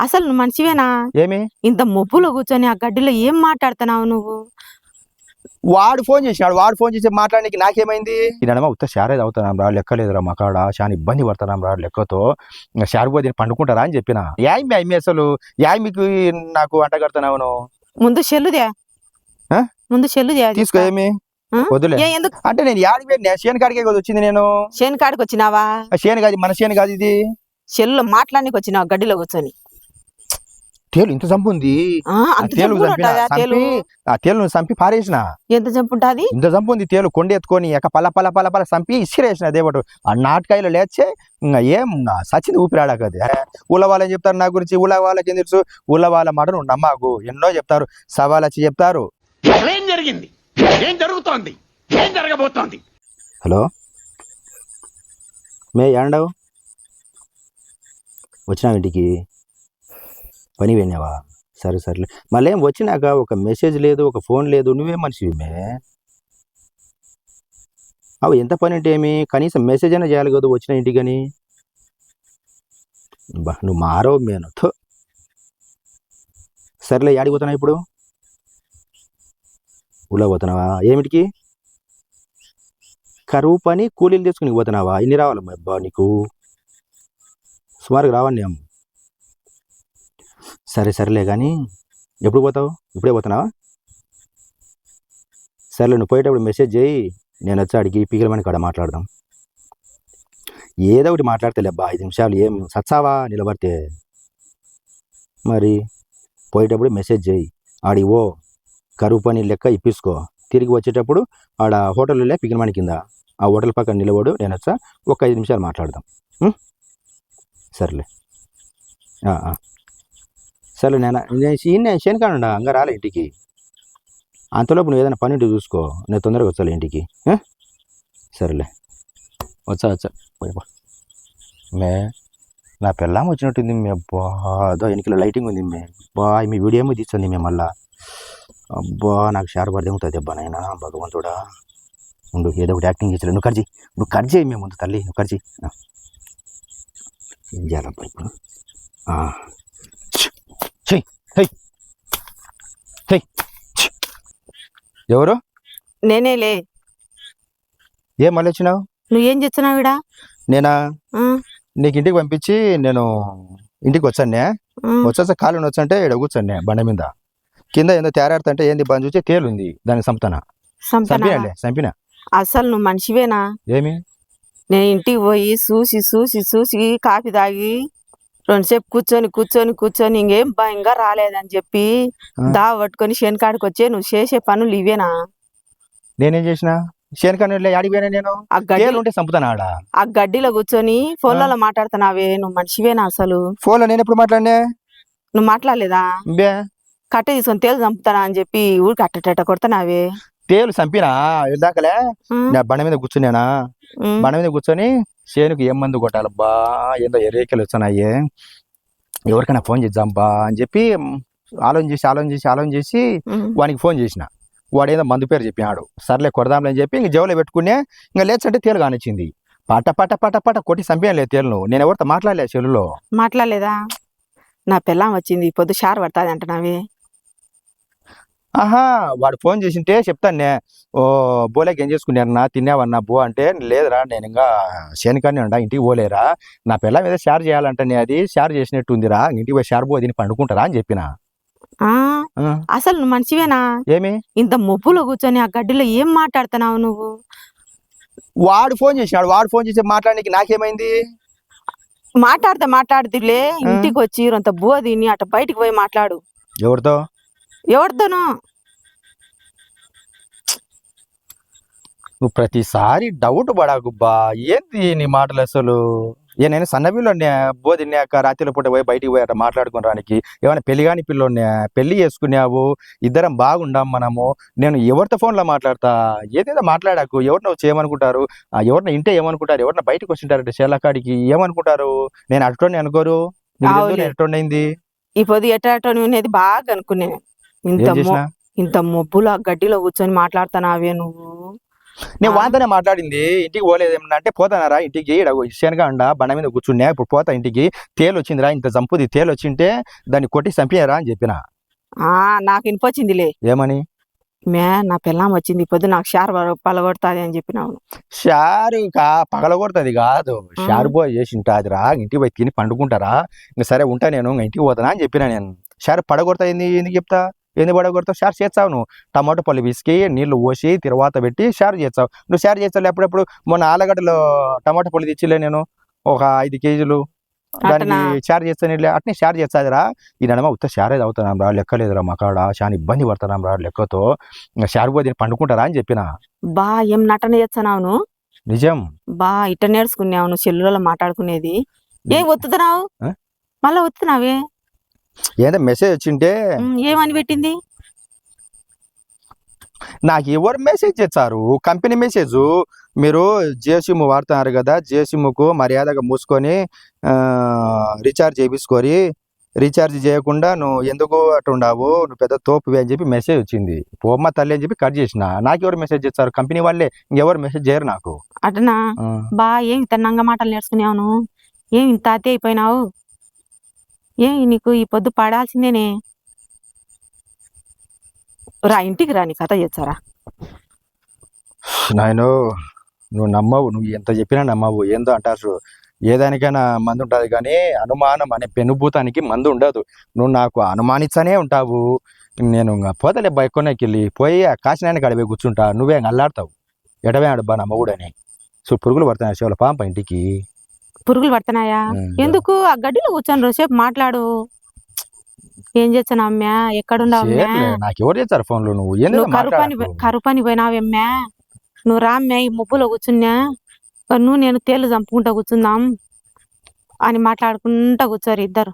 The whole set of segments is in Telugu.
అసలు నువ్వు మనిషివేనా? ఏమి ఇంత మొబ్బులో కూర్చొని ఆ గడ్డిలో ఏం మాట్లాడుతున్నావు నువ్వు? వాడు ఫోన్ చేసినాడు. వాడు ఫోన్ చేసి మాట్లాడడానికి నాకేమైంది? ఈయనమా ఉత్త షారే తాగుతున్నాం రా, లెక్కలేదురా మా కాడ, చాలా ఇబ్బంది పడుతున్నాం రా లెక్కతో, ఇంకా షారు పోతే పండుకుంటారా అని చెప్పిన. యామి అమ్మి అసలు యామికి నాకు వంట కడుతున్నావును. ముందు చెల్లుదే, ముందు చెల్లుదే తీసుకో. ఏమి వద్దులే. ఎందుకు అంటే నేను యాడికి వెళ్ళినా? శేను కాడికే కదా వచ్చింది. నేను శేను కాడికి వచ్చినావా? శేను కాదు, మన శేను కాదు ఇది. చెల్లు మాట్లాడానికి వచ్చినావు గడ్డిలో కూర్చొని. తేలు ఇంత చంపు ఉంది. తేలు చంపి పారేసిన. ఎంత చంపు ఉంటుంది? ఇంత చంపు ఉంది తేలు. కొండ ఎత్తుకొని పల పల పల పల చంపి ఇసిరేసిన. దేవటు ఆ నాటకాయలు లేచే ఇంకా ఏం సచింది ఊపిరాడాక. అది ఊళ్ళవాళ్ళని చెప్తారు నా గురించి. ఊళ్ళ వాళ్ళకి ఏం తెలుసు? ఊళ్ళ వాళ్ళ మాట నువ్వు నమ్మకు. ఎన్నో చెప్తారు, సవాల్ వచ్చి చెప్తారు. ఏం జరిగింది, ఏం జరుగుతోంది, ఏం జరగబోతోంది? హలో మే ఏండవు? వచ్చినావు ఇంటికి? పని వెళ్ళినావా? సరే సరేలే. మళ్ళీ ఏం వచ్చినాక ఒక మెసేజ్ లేదు, ఒక ఫోన్ లేదు. నువ్వేం మనిషివి మే? అవి ఎంత పని అంటే ఏమి? కనీసం మెసేజ్ అయినా చేయాలి కదా వచ్చిన ఇంటికని. బా నువ్వు మారవు మేను. సరేలే, యాడికి పోతున్నావు ఇప్పుడు? ఊళ్ళో పోతున్నావా? ఏమిటికి? కరువు పని కూలీలు తీసుకుని పోతున్నావా? ఇన్ని రావాలమ్మా అబ్బా నీకు? సుమారుగా రావండి అమ్మ. సరే సరేలే కానీ ఎప్పుడు పోతావు? ఇప్పుడే పోతున్నావా? సరేలే, నువ్వు పోయేటప్పుడు మెసేజ్ చేయి, నేను వచ్చి అడిగి పీకలమని కాడ మాట్లాడదాం. ఏదో ఒకటి మాట్లాడతలే అబ్బా. 5 నిమిషాలు ఏం సచ్చావా నిలబడితే? మరి పోయేటప్పుడు మెసేజ్ చేయి, ఆడికి ఓ కరువు పని లెక్క ఇప్పించుకో. తిరిగి వచ్చేటప్పుడు ఆడ హోటల్లో పికినమని కింద ఆ హోటల్ పక్కన నిలబడు, నేను వచ్చా ఒక 5 నిమిషాలు మాట్లాడదాం. సరేలే సరే. నేను శనికానుండా ఇంకా రాలే ఇంటికి. అంతలోపు నువ్వు ఏదైనా పని ఉంటే చూసుకో, నేను తొందరగా వచ్చాలి ఇంటికి. సరేలే, వచ్చా మే. నా పిల్లం వచ్చినట్టుంది మే. అబ్బా అదో వెనకలో లైటింగ్ ఉంది మే. అబ్బా మీ వీడియో ఏమో తీస్తుంది మే. మళ్ళా అబ్బా నాకు షార్ పడితే అవుతుంది అబ్బా. నాయన భగవంతుడా, ఉండు ఏదో ఒకటి యాక్టింగ్ చేసలే. నువ్వు కట్ చేయి మేము ముందు తల్లి, నువ్వు కట్ చేయి. ఏం చేయాలబ్బా ఇప్పుడు? ఎవరు? నేనేలే. ఏం మళ్ళీ వచ్చినావు? నువ్వేం చేస్తున్నావు ఇడా? నేనా? నీకు ఇంటికి పంపించి నేను ఇంటికి వచ్చానే. వచ్చేసా కాలు వచ్చంటే ఇక్కడ కూర్చోండి బండ మీద. కింద ఏందో తేరాడుతుంటే ఏంది బండి చూసి తేలుంది, దానికి చంపినా. అసలు నువ్వు మనిషివేనా? ఏమి? నేను ఇంటికి పోయి చూసి కాఫీ తాగి 2 సేపు కూర్చొని ఇంకేం భయంగా రాలేదని చెప్పి దావ పట్టుకొని శనికాడికి వచ్చే నువ్వు చేసే పనులు ఇవేనా? నేనేం చేసిన? శనికాడి అడిగిపోయినా నేను. ఉంటే చంపుతాను ఆడ. ఆ గడ్డిలో కూర్చొని ఫోన్లలో మాట్లాడుతున్నావే, నువ్వు మనిషివేనా అసలు? ఫోన్లో నేను ఎప్పుడు మాట్లాడినా? నువ్వు మాట్లాడలేదా? కట్టె తీసుకొని తేలు చంపుతానా అని చెప్పి ఊరికి అట్టట కొడుతున్నావే. తేలు చంపినా దాకలే. బండ మీద కూర్చున్నానా? బండ మీద కూర్చొని శేనుకు ఏం మందు కొట్టాలబ్బా, ఏందో ఎరేకలు వచ్చానాయే, ఎవరికైనా ఫోన్ చేద్దాంబా అని చెప్పి ఆలోచన చేసి వానికి ఫోన్ చేసిన. వాడు ఏదో మందు పేరు చెప్పినాడు. సర్లే కొడదాంలే అని చెప్పి ఇంక జేబులో పెట్టుకునే. ఇంకా లేచంటే తేలు కానిచ్చింది. పట పట పట పట కొట్టి చంపేయలేదు తేలును. నేను ఎవరితో మాట్లాడలే. చెల్లులో మాట్లాడలేదా? నా పిల్లం వచ్చింది పొద్దు షార్ పడుతుంది అంటున్నావే. వాడు ఫోన్ చేసింటే చెప్తానే. ఓ బోలేకి ఏం చేసుకున్నారన్నా, తిన్నావన్నా బో అంటే, లేదురా నేను ఇంకా శనికాన్ని ఉండా, ఇంటికి పోలేరా, నా పిల్ల మీద షేర్ చేయాలంటే అది షేర్ చేసినట్టు ఉందిరా, ఇంటికి పోయి షేర్ పోయి పండుకుంటారా అని చెప్పిన. అసలు నువ్వు మనిషివేనా? ఏమి? ఇంత మొబ్బులో కూర్చొని ఆ గడ్డిలో ఏం మాట్లాడుతున్నావు నువ్వు? వాడు ఫోన్ చేసినాడు. వాడు ఫోన్ చేసి మాట్లాడడానికి నాకేమైంది? మాట్లాడుతులే. ఇంటికి వచ్చి అంత బువ్వ తిని అటు బయటికి పోయి మాట్లాడు. ఎవరితోనో? నువ్వు ప్రతిసారి డౌట్ పడాకుబ్బా. ఏంది నీ మాటలు అసలు? నేను సన్నపిల్లోనే బో తిన్నాక రాత్రిలో పూట పోయి బయటికి పోయి అట్లా మాట్లాడుకోవడానికి. ఏమైనా పెళ్లి కాని పిల్లోనే, పెళ్లి చేసుకున్నావు, ఇద్దరం బాగుండాం మనము. నేను ఎవరితో ఫోన్లో మాట్లాడతా? ఏదేదో మాట్లాడాకు. ఎవరు నువ్వు చేయమనుకుంటారు? ఎవరిన ఇంటే ఏమనుకుంటారు? ఎవరిన బయటకు వచ్చింటారంటే శేలకాడికి ఏమనుకుంటారు? నేను అట్టోని అనుకోరు, ఎట్టోండైంది ఈ పొద్దు ఎట్టోని అనేది బాగా అనుకునే. ఇంత మొబ్బులో ఆ గడ్డిలో కూర్చొని మాట్లాడుతున్నావే నువ్వు. నేను వాంతోనే మాట్లాడింది. ఇంటికి పోలేదు ఏమన్నా అంటే పోతానారా ఇంటికి శనగా అండ బండ మీద కూర్చున్నా ఇప్పుడు పోతా ఇంటికి. తేలు వచ్చిందిరా ఇంత చంపుది తేలు వచ్చింటే దాన్ని కొట్టి చంపియారా అని చెప్పిన. నాకు వినిపొచ్చిందిలే. ఏమని? నా పిల్లం వచ్చింది పొద్దు నాకు షార్ పలగొడుతుంది అని చెప్పినావు. షారు పగలగొడుతుంది కాదు, షారు బాయ్ చేసి ఉంటాదిరా. ఇంటికి పోయి తిని పండుకుంటారా. ఇంకా సరే ఉంటా నేను ఇంటికి పోతానా అని చెప్పిన. నేను షారు పడగొడతా ఎందుకు చెప్తా? ఎందుకు పడగొడతావు? షార్ చేస్తావు నువ్వు. టమాటో పళ్ళు పిసికి నీళ్లు పోసి తర్వాత పెట్టి షార్ చేస్తావు. నువ్వు షార్ చేస్తావు ఎప్పుడెప్పుడు. మొన్న ఆలగడ్డలో టమాటో పళ్ళు తెచ్చిలే నేను ఒక 5 కేజీలు. దానికి షార్ చేస్తాను అట్నే షార్ చేస్తాదిరా. ఈ నడమ ఉత్త షారే అవుతున్నాం రా, లెక్కలేదురా మా కాడ చాలా ఇబ్బంది పడుతున్నాం రా లెక్కతో. ఇంకా షార్ పోయి పండుకుంటారా అని చెప్పిన. బా ఏం నటన చేస్తున్నావు? నిజం బా ఇట్ట నేర్చుకున్నావు నువ్వు సెల్లులో మాట్లాడుకునేది. ఏం ఒత్తుతున్నావు? మళ్ళా ఒత్తున్నావే ఏదో మెసేజ్ వచ్చింటే. ఏమని పెట్టింది? నాకు ఎవరు మెసేజ్ చేస్తారు? Company message. మీరు జియో సిమ్ వాడుతున్నారు కదా, జియో సిమ్కు మర్యాదగా మూసుకొని రీఛార్జ్ చేయించుకొని, రీఛార్జ్ చేయకుండా నువ్వు ఎందుకు అటు ఉండవు, నువ్వు పెద్ద తోపువి అని చెప్పి మెసేజ్ వచ్చింది. పోమ్మ తల్లి అని చెప్పి కట్ చేసిన. నాకు ఎవరు మెసేజ్ చేస్తారు? కంపెనీ వాళ్ళే, ఇంకెవరు మెసేజ్ చేయరు నాకు. అటనా? బా ఏం తిన్నంగా మాటలు నేర్చుకున్నావు? ఏం ఇంత అతి అయిపోయినావు? ఏం నీకు ఈ పొద్దు పడాల్సిందేనే. రా ఇంటికి రా, నీ కథ చేస్తారా? నాయనో నువ్వు నమ్మవు, నువ్వు ఎంత చెప్పినా నమ్మవు. ఏందో అంటారు, ఏదానికైనా మందు ఉంటుంది కానీ అనుమానం అనే పెనుభూతానికి మందు ఉండదు. నువ్వు నాకు అనుమానిస్తూనే ఉంటావు. నేను పోతలే బైక్కి వెళ్ళి పోయి కాశీనాయన కాడిపోయి కూర్చుంటా. నువ్వే అల్లాడతావు. ఎడవే అడబ్బా నమ్మగుడని. సో పురుగులు పడుతున్నాయి శివుల పాంప ఇంటికి. పురుగులు పడుతున్నాయా? ఎందుకు? ఆ గడ్డిలో కూర్చొని రోజుసేపు మాట్లాడు. ఏం చేస్తాను అమ్మా? ఎక్కడున్నావు? నాకు ఎవరు చేస్తారు ఫోన్లు? నువ్వు కరువు పని పోయినావమ్మా. నువ్వు రామ్మా, ఈ ముబ్బులో కూర్చున్నా నువ్వు నేను తేలు చంపుకుంటా కూర్చుందాం అని మాట్లాడుకుంటా కూర్చోరు ఇద్దరు.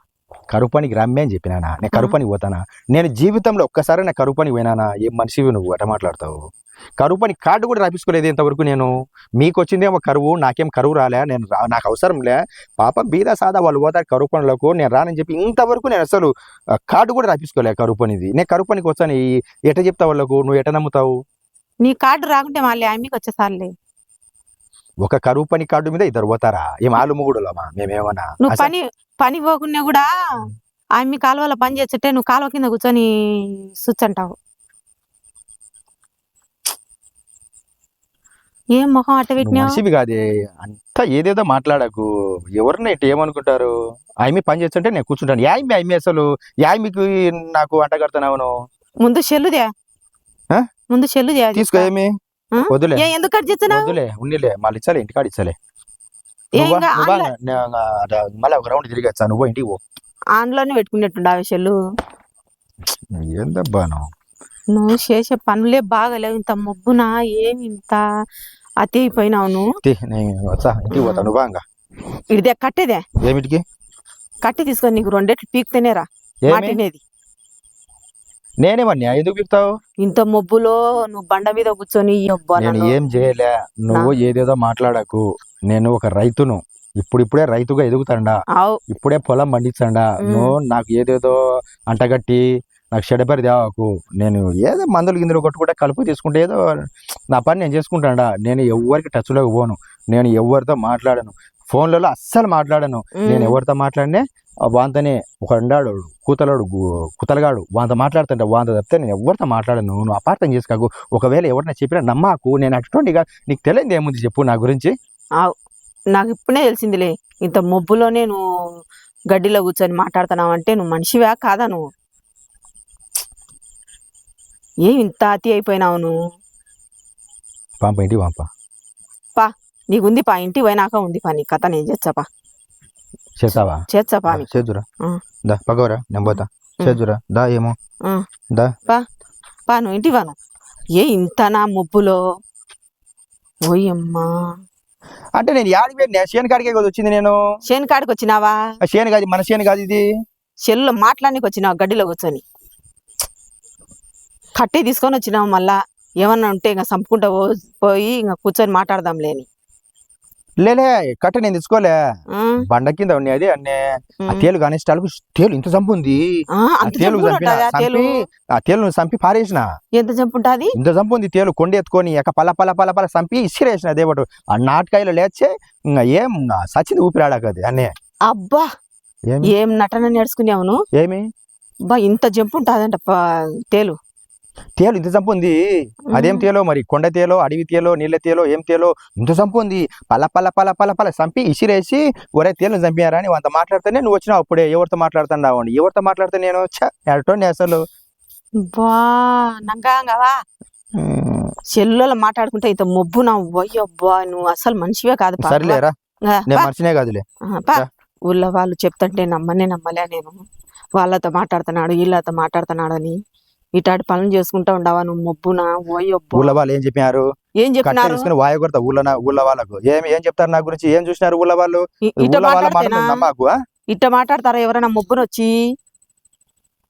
కరువు పనికి రమ్మే అని చెప్పినానా? నేను కరువు పనికి పోతానా? నేను జీవితంలో ఒక్కసారి నా కరువు పనికి పోయినానా? ఏం మనిషివి నువ్వు అట మాట్లాడతావు? కరువు పని కార్డు కూడా రాపించుకోలేదు ఇంతవరకు నేను. మీకు వచ్చిందేమో కరువు, నాకేం కరువు రాలే. నేను నాకు అవసరం లే. పాప బీద సాదా వాళ్ళు పోతారు కరువు పనులకు, నేను రానని చెప్పి ఇంతవరకు నేను అసలు కార్డు కూడా రాపించుకోలే కరువు పనిది. నేను కరువు పనికి వచ్చాను ఎట చెప్తా వాళ్ళకు? నువ్వు ఎట నమ్ముతావు? నీ కార్డు రాకుంటే మళ్ళీ ఆమెకి వచ్చేసారులే. ఒక కరువు పని కార్డు మీద ఇద్దరు పోతారా? ఏం ఆలు ముగుడులమా మేమేమన్నా? నువ్వు పని పోకున్నా కూడా ఆమె కాలువలో పని చేస్తుంటే నువ్వు కాలువ కింద కూర్చొని సుచ్చంటావు. ఏం మొహం అట్ట పెట్టినావు? మనిషివి కాదే, అంతా ఏదేదో మాట్లాడకు. ఎవరిని ఇటు ఏమనుకుంటారు? ఆమె పని చేస్తుంటే నేను కూర్చుంటాను. ఆమె అసలు మీకు నాకు అంట కడుతున్నావు. ముందు చెల్లుదే, ముందు చెల్లుదే తీసుకో. ఏమి వద్దులే, ఎందుకు కట్ చేస్తున్నావు? వద్దులే, ఉన్నిలే, మళ్ళీ ఇచ్చాలే, ఇంటికాడ ఇచ్చాలే. మళ్ళీ ఒక రౌండ్ తిరిగి వచ్చా. నువ్వు ఇంటికి పో. ఆన్లోనే పెట్టుకున్నట్టుండ ఆ చెల్లు. ఏందబ్బా నువ్వు చేసే పనులే బాగలేవు. ఇంత మొబ్బున ఏమి ఇంత అతి అయిపోయినావు నువ్వు. వచ్చా ఇంటికి పోతా. నువ్వు బాగా ఇదే కట్టేదే. ఏమిటికి కట్టి తీసుకొని నీకు 2 రెట్లు పీక్తేనేరా మాటినేది. నేనేమన్నా ఎందుకు చెప్తావు? ఇంత మొబ్బులో నువ్వు బండ మీద కూర్చొని నేను ఏం చేయలే. నువ్వు ఏదేదో మాట్లాడకు. నేను ఒక రైతును, ఇప్పుడిప్పుడే రైతుగా ఎదుగుతాండా, ఇప్పుడే పొలం పండించండా. నువ్వు నాకు ఏదేదో అంటగట్టి నాకు చెడపరి దేవాకు. నేను ఏదో మందులు గిందులు కొట్టుకుంటే కలుపు తీసుకుంటే ఏదో నా పని నేను చేసుకుంటాడా. నేను ఎవరికి టచ్లోకి పోను. నేను ఎవరితో మాట్లాడను. ఫోన్లలో అస్సలు మాట్లాడను. నేను ఎవరితో మాట్లాడినే వాంతనే ఒక అండాడు కుతలగాడు వాంత మాట్లాడుతుంటే వాంత తప్పితే నేను ఎవరితో మాట్లాడను. నువ్వు అపార్థం చేసుకోకు. ఒకవేళ ఎవరిన చెప్పినా నమ్మాకు. నేను అటువంటిగా నీకు తెలియదు ఏముంది చెప్పు నా గురించి. నాకు ఇప్పుడే తెలిసిందిలే. ఇంత మొబ్బులోనే నువ్వు గడ్డిలో కూర్చొని మాట్లాడుతున్నావు అంటే నువ్వు మనిషివా కాదా? నువ్వు ఏం ఇంత అతి అయిపోయినావు నువ్వు? పంప ఇంటికి పా, నీకుంది పా. ఇంటికి పోయినాక ఉంది పా నీ కథ. నేను చేస్తాపా. చేస్తావా? చేస్తాపా. చేద్దురా దా పగవరా, నేను పోతా. చేద్దురా దా. ఏమో దా పా నువ్వు ఇంటికి వాను. ఏ ఇంత నా మొబ్బులో? ఓయమ్మా, అంటే నేను యాడికి పోయి శేను కాడికే కదా వచ్చింది. నేను శేను కాడికి వచ్చినావా? శేను కాదు, మన శేను కాదు ఇది. చెల్లు మాట్లాడానికి వచ్చినావు గడ్డిలో కూర్చొని. కట్టి తీసుకొని వచ్చినావు. మళ్ళా ఏమన్నా ఉంటే ఇంకా చంపుకుంటా పోయి ఇంకా కూర్చొని మాట్లాడదాం లేని. లేలే కట్ట నేను తెచ్చుకోలే ఆ, బండ కింద ఉన్నది అన్నే ఆ ఉమ్. తేలు కానీ స్టాల్కు తేలు ఇంత చంపు ఉంది ఆ, ఆ అంత తేలు జంపు చంపిన ఉంటదా తేలు? ఆ తేలును చంపి పారేసిన ఎంత జంపు ఉంటది? ఇంత చంపు ఉంది తేలు కొండ ఎత్తుకొని ఎక్క పల్ల పల్ల పల్ల పల్ల చంపి ఇసిరేసిన దేవటు ఆ నాటకాయలు లేచే ఇంకా ఏం సచింది ఊపిరాడకది అన్నే అబ్బా, ఏమి ఏం నటన నేర్చుకున్నావు నువ్వు? ఏమి బా, ఇంత జంపు ఉంటదంట తేలు. తేలు ఇంత చంపు ఉంది అదేం తేలో మరి కొండ తేలో అడవి తేలో నీళ్ళ తేలో ఏం తేలో ఇంత చంపు ఉంది పల్ల పల్ల పల్ల పల్ల పల్ల చంపి ఇసిరేసి ఒరే తేలు చంపారా అని అంత మాట్లాడితేనే నువ్వు వచ్చినావు అప్పుడే ఎవరితో మాట్లాడుతున్నావు అని ఎవరితో మాట్లాడితే నేను ఎటోని అసలు బా, నంగావా చెల్లెలు మాట్లాడుకుంటే ఇంత మొబ్బు నా అబ్బా, నువ్వు అసలు మనిషివే కాదు పా. సరేలేరా ఆ, నేను పా. మనిషినే కాదులే పా. రా. ఊళ్ళో వాళ్ళు చెప్తుంటే నమ్మలే నేను. వాళ్ళతో మాట్లాడుతున్నాడు వీళ్ళతో మాట్లాడుతున్నాడు అని ఇటాటి పనులు చేసుకుంటా ఉండవా నువ్వు? మొబ్బునా ఓయబ్బా. ఊళ్ళో వాళ్ళు ఏం చెప్పారు ఏం కట్ట చెప్పినారు? తీసుకుని వాయ కొడతా ఊళ్ళో వాళ్ళకు ఏం చెప్తారు నా గురించి ఏం చూసినారు ఊళ్ళో వాళ్ళు ఇట్ట ఊళ్ళో వాళ్ళ మాట మాట్లాడితేనా? నువ్వు నమ్మకు ఆ? ఇట్ట మాట్లాడతారా ఎవరైనా మొబ్బును వచ్చి?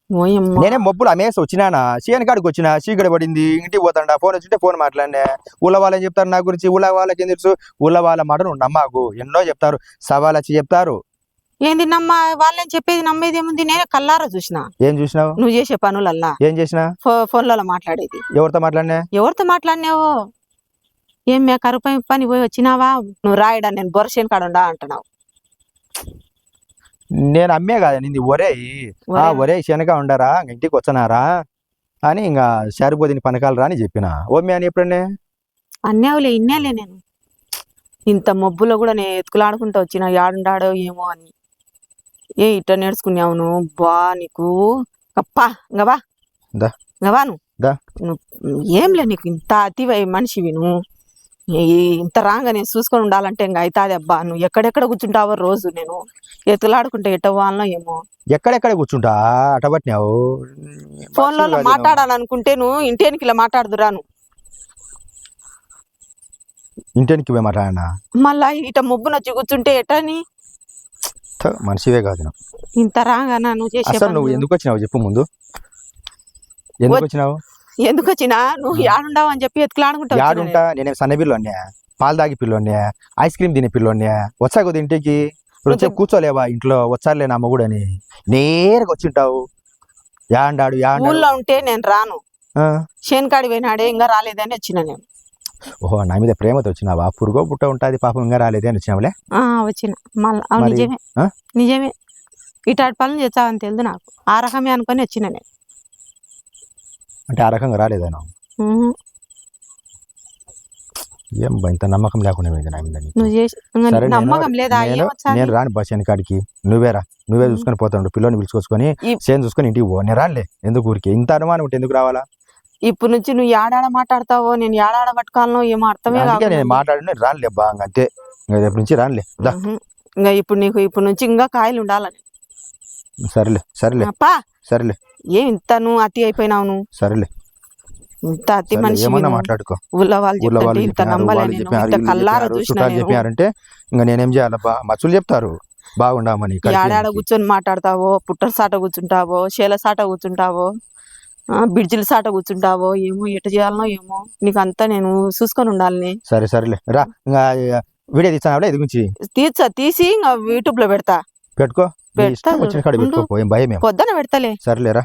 ఓయమ్మా. నేనే మొబ్బులు అమ్మేసి వచ్చినానా కాడికి వచ్చినా చీకటి పడింది ఇంటికి పోతాడా ఫోన్ వచ్చింటే ఫోన్ మాట్లాడినా ఊళ్ళో వాళ్ళు ఏం చెప్తారు నా గురించి ఊళ్ళో వాళ్ళకి ఏం తెలుసు ఊళ్ళో వాళ్ళ మాట నువ్వు నమ్మకు ఎన్నో చెప్తారు సవాల్ వచ్చి చెప్తారు ఏంది వాళ్ళని చెప్పేది నమ్మేది ఏముంది? నేనే కల్లారా చూసిన ఏం చూసినావు నువ్వు చేసే పనులల్లా. ఏం చేసినా ఫోన్లలో మాట్లాడేది. ఎవరితో మాట్లాడినా ఎవరితో మాట్లాడినావు? ఏం మే కరుపై పని పోయి వచ్చినావా? నువ్వు రాయడా నేను బొరసేను కాడుండా అంటున్నావు. నేను అమ్మే కదా నింది ఒరే ఒరే శనగ ఉండరా ఇంటికి వచ్చనారా అని ఇంకా సరిపోదిని పనకాలరా అని చెప్పిన ఓమ్మే అని ఎప్పుడన్నే అన్నేవులే ఇన్నేలే నేను. ఇంత మబ్బులో కూడా నేను ఎత్తుకులాడుకుంటూ వచ్చిన యాడుండాడో ఏమో అని. ఇట్ట నేర్చుకున్నావు నువ్వు? బా నీకు కప్పా ఇంగవా దా. ఇంగవా నువ్వు దా. నువ్వు ఏంలే నీకు ఇంత అతివై మనిషివి నువ్వు. ఇంత రాంగా నేను చూసుకొని ఉండాలంటే ఇంకా అవుతాది అబ్బా. నువ్వు ఎక్కడెక్కడ కూర్చుంటావో రోజు నేను ఎత్తులాడుకుంటే ఎట్ట వాళ్ళనో ఏమో. ఎక్కడెక్కడ కూర్చుంటా అటబట్టినావు ఫోన్లలో మాట్లాడాలనుకుంటే నువ్వు ఇంటేనికి ఇలా మాట్లాడుదురా నువ్వు. ఇంటికి పోయి మాట్లాడినా మళ్ళా ఇట ముబ్బునొచ్చి కూర్చుంటే ఎట్టని? మనిషివే కాదు నువ్వు. ఇంత రాగా నువ్వు చేసే అసలు నువ్వు పనులు. ఎందుకు వచ్చినావు చెప్పు ముందు ఎందుకు వచ్చినావు ఎందుకు వచ్చినా నువ్వు యాడుండావు అని చెప్పి ఎత్తులాడుకుంటావు. యాడుంటా నేనే సన్న పిల్లోనే పాలు తాగి పిల్లోనే ఐస్ క్రీమ్ తినే పిల్లోనే వచ్చా కొద్ది ఇంటికి వచ్చే కూర్చోలేవా ఇంట్లో వచ్చారులే నా మొగుడని నేరుగా వచ్చింటావు యాండాడు ఊళ్ళో ఉంటే నేను రాను. శేన్కాడి పోయినాడే ఇంకా రాలేదని వచ్చిన నేను. ఓహో నా మీద ప్రేమతో వచ్చినావా పురుగో పుట్ట ఉంటుంది పాపం ఇంకా రాలేదే అని వచ్చినావులే వచ్చిన మళ్ళీ నిజమే నిజమే. ఇటాటి పనులు చేస్తావని తెలియదు నాకు. ఆ రకమే అనుకొని వచ్చిన నేను. అంటే ఆ రకంగా రాలేదా ఏం ఇంత నమ్మకం లేకుండా నా మీద నువ్వు చేసి నమ్మకం లేదా? నేను రాని బస్ కాడికి నువ్వే చూసుకొని పోతాడు పిల్లని పిలుచుకొచ్చుకొని సేమ్ చూసుకొని ఇంటికి పో నేను రాలే ఎందుకు ఊరికి ఇంత అనుమానం ఉంటే ఎందుకు రావాలా? ఇప్పుడు నుంచి నువ్వు ఏడాడ మాట్లాడతావో నేను ఏడాడ పట్టుకోవాలనో ఏమో అర్థమే కాదు. నేను మాట్లాడిన రానులే బాగా అంతే రేపు నుంచి రానులే ఇంకా ఇప్పుడు నీకు ఇప్పుడు నుంచి ఇంకా కాయలు ఉండాలని. సరేలే సరేలే ఏం ఇంత నువ్వు అతి అయిపోయినావు నువ్వు? సరేలే ఇంత అతి మనిషి ఏమన్నా మాట్లాడుకో ఊళ్ళో వాళ్ళు చెప్తారు ఇంత నమ్మలే నేను. ఇంత కల్లారా చూసిన చెప్పారంటే ఇంకా నేనేం చేయాలబ్బా మచ్చులు చెప్తారు బాగుండామని ఏడాడ కూర్చొని మాట్లాడతావో పుట్టల సాట కూర్చుంటావో శేల సాట కూర్చుంటావో బిడ్జిల సాట కూర్చుంటావో ఏమో ఎట చేయాలనో ఏమో. నీకు అంతా నేను చూసుకొని ఉండాలని. సరేలే రా ఇంకా వీడియో తీసావులే ఇది గురించి తీసి ఇంకా యూట్యూబ్ లో పెడతా. పెట్టుకో వచ్చిన కాడ పెట్టుకోపో ఏం భయం పొద్దున పెడతలే. సరేలేరా.